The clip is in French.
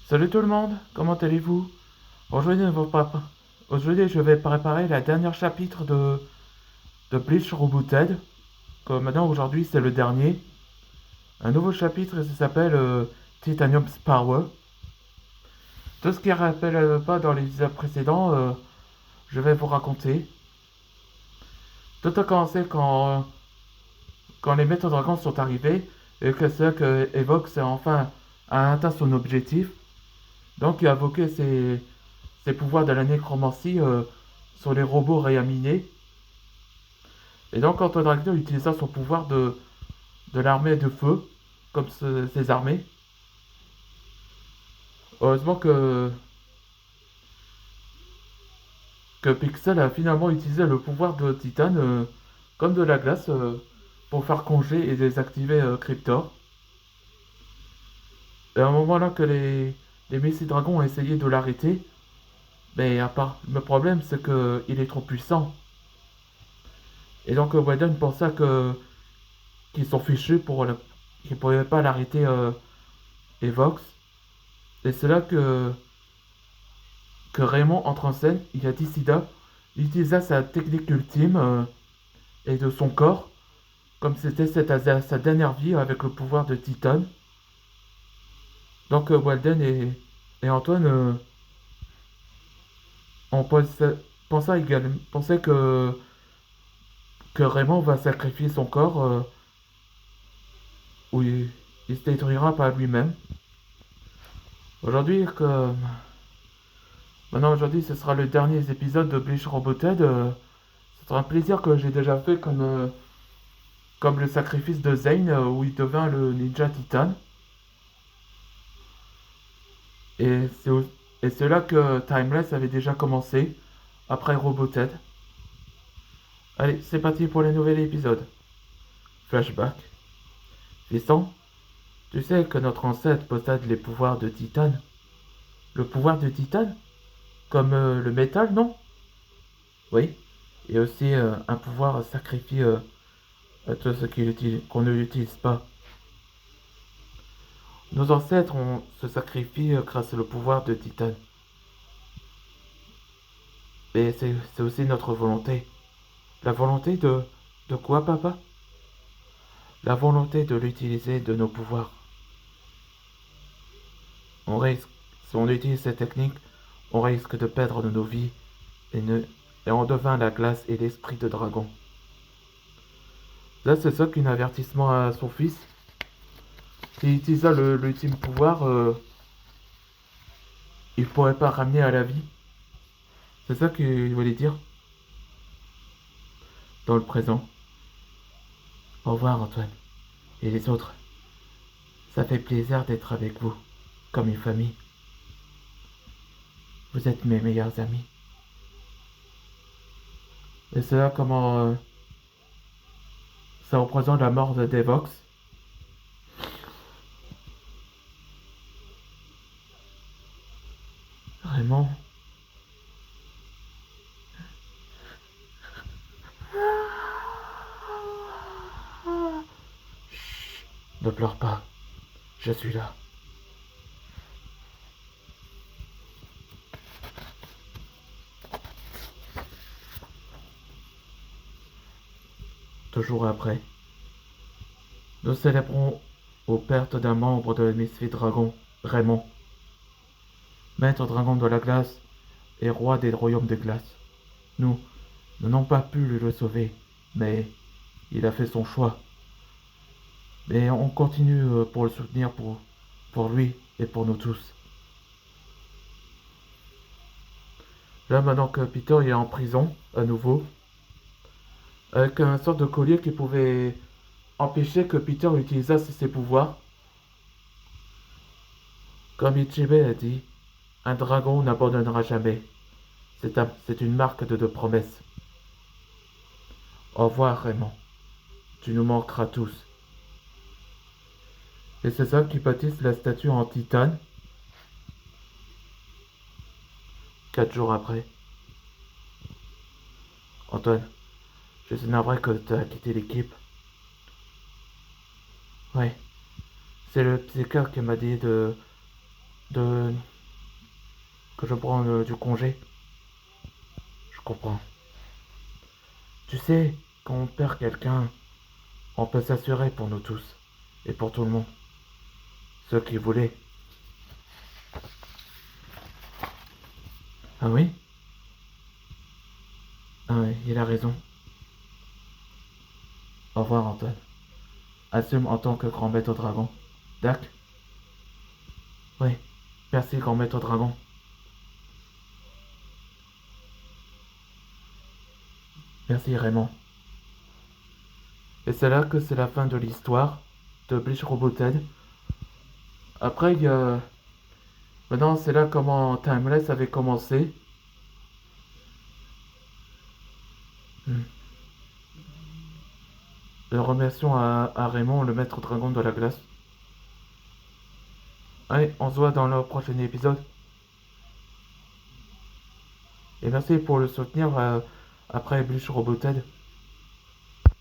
Salut tout le monde, comment allez-vous? Aujourd'hui, Aujourd'hui, je vais préparer la dernière chapitre de Bleach Rebooted. Comme maintenant, aujourd'hui, c'est le dernier. Un nouveau chapitre, ça s'appelle Titanium's Power. Tout ce qui ne rappelle pas dans les épisodes précédents, je vais vous raconter. Tout a commencé quand les Maîtres Dragons sont arrivés et que c'est là que Evox a atteint son objectif. Donc, il a invoqué ses pouvoirs de la nécromancie sur les robots réanimés. Et donc Antoine Dragner utilisa son pouvoir de l'armée de feu, comme ses armées. Heureusement que Pixel a finalement utilisé le pouvoir de Titan comme de la glace pour faire congé et désactiver Cryptor. Et à un moment là que les Messi Dragons ont essayé de l'arrêter, mais à part, le problème c'est qu'il est trop puissant. Et donc Whedon pensa qu'ils sont fichus qu'ils ne pourraient pas l'arrêter Evox. Et c'est là que Raymond entre en scène, il a décidé d'utiliser sa technique ultime et de son corps, comme c'était sa dernière vie avec le pouvoir de Titan. Donc Walden et Antoine on pensaient que Raymond va sacrifier son corps où il se détruira par lui-même. Aujourd'hui, maintenant aujourd'hui, ce sera le dernier épisode de Bleach Rebooted. Ce sera un plaisir que j'ai déjà fait comme le sacrifice de Zane où il devint le ninja Titan. Et c'est là que Timeless avait déjà commencé, après Roboted. Allez, c'est parti pour le nouvel épisode. Flashback. Fiston, tu sais que notre ancêtre possède les pouvoirs de Titan. Le pouvoir de Titan? Comme le métal, non? Oui. Et aussi un pouvoir sacrifié à tout ce qu'on ne l'utilise pas. Nos ancêtres ont se sacrifient grâce au pouvoir de Titan. Et c'est aussi notre volonté. La volonté de quoi, papa? La volonté de l'utiliser de nos pouvoirs. On risque, si on utilise cette technique, on risque de perdre nos vies et, ne, et on devint la glace et l'esprit de dragon. Là, c'est ça qu'un avertissement à son fils. S'il utilisa l'ultime pouvoir, il pourrait pas ramener à la vie. C'est ça qu'il voulait dire dans le présent. Au revoir, Antoine. Et les autres. Ça fait plaisir d'être avec vous, comme une famille. Vous êtes mes meilleurs amis. Et c'est là comment ça représente la mort de Devox. Vraiment. Chut, ne pleure pas. Je suis là. Toujours après. Nous célébrons aux pertes d'un membre de l'hémisphère dragon, Raymond, maître dragon de la glace et roi des royaumes de glace. Nous n'avons pas pu le sauver, mais il a fait son choix. Mais on continue pour le soutenir pour lui et pour nous tous. Là, maintenant que Peter est en prison, à nouveau, avec un sorte de collier qui pouvait empêcher que Peter utilisât ses pouvoirs. Comme Ichibe a dit, un dragon n'abandonnera jamais. C'est une marque de promesse. Au revoir, Raymond. Tu nous manqueras tous. Et c'est ça qui bâtissent la statue en titane. 4 jours après. Antoine, je suis navré que tu as quitté l'équipe. Ouais, c'est le psychiatre qui m'a dit de que je prends du congé. Je comprends. Tu sais, quand on perd quelqu'un, on peut s'assurer pour nous tous et pour tout le monde. Ceux qui voulaient. Ah oui? Ah oui, il a raison. Au revoir Antoine. Assume en tant que grand maître dragon. Dac? Oui. Merci grand maître dragon. Merci Raymond. Et c'est là que c'est la fin de l'histoire de Bleach Roboted. Après, il y a... Maintenant, c'est là comment Timeless avait commencé. Hmm. Le remercions à Raymond, le maître dragon de la glace. Allez, on se voit dans le prochain épisode. Et merci pour le soutenir après Bleach Roboted.